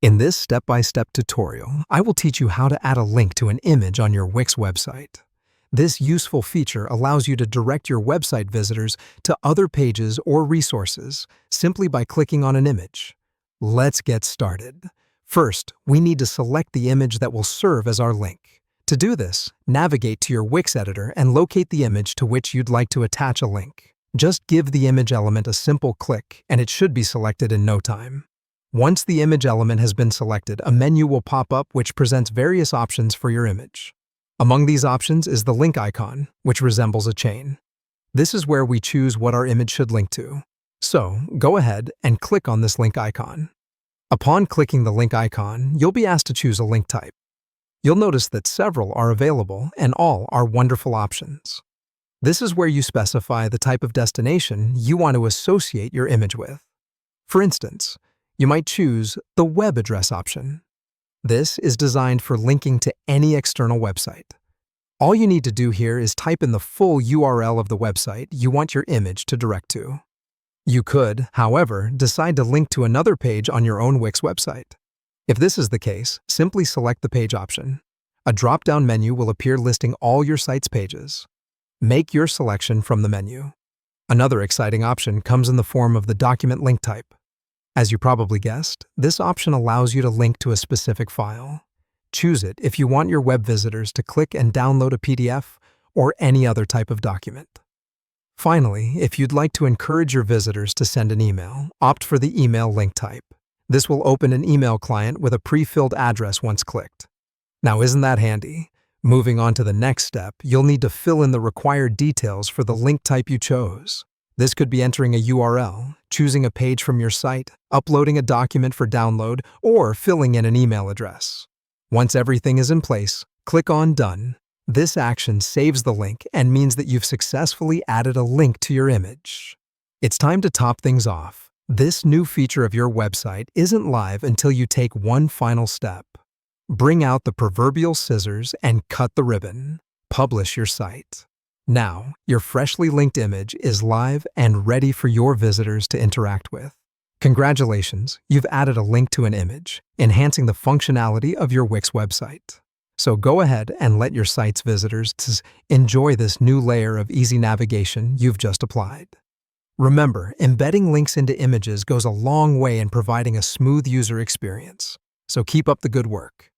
In this step-by-step tutorial, I will teach you how to add a link to an image on your Wix website. This useful feature allows you to direct your website visitors to other pages or resources simply by clicking on an image. Let's get started. First, we need to select the image that will serve as our link. To do this, navigate to your Wix editor and locate the image to which you'd like to attach a link. Just give the image element a simple click, and it should be selected in no time. Once the image element has been selected, a menu will pop up which presents various options for your image. Among these options is the link icon, which resembles a chain. This is where we choose what our image should link to. So, go ahead and click on this link icon. Upon clicking the link icon, you'll be asked to choose a link type. You'll notice that several are available and all are wonderful options. This is where you specify the type of destination you want to associate your image with. For instance, you might choose the web address option. This is designed for linking to any external website. All you need to do here is type in the full URL of the website you want your image to direct to. You could, however, decide to link to another page on your own Wix website. If this is the case, simply select the page option. A drop-down menu will appear listing all your site's pages. Make your selection from the menu. Another exciting option comes in the form of the document link type. As you probably guessed, this option allows you to link to a specific file. Choose it if you want your web visitors to click and download a PDF or any other type of document. Finally, if you'd like to encourage your visitors to send an email, opt for the email link type. This will open an email client with a pre-filled address once clicked. Now, isn't that handy? Moving on to the next step, you'll need to fill in the required details for the link type you chose. This could be entering a URL, choosing a page from your site, uploading a document for download, or filling in an email address. Once everything is in place, click on Done. This action saves the link and means that you've successfully added a link to your image. It's time to top things off. This new feature of your website isn't live until you take one final step. Bring out the proverbial scissors and cut the ribbon. Publish your site. Now, your freshly linked image is live and ready for your visitors to interact with. Congratulations, you've added a link to an image, enhancing the functionality of your Wix website. So go ahead and let your site's visitors enjoy this new layer of easy navigation you've just applied. Remember, embedding links into images goes a long way in providing a smooth user experience. So keep up the good work.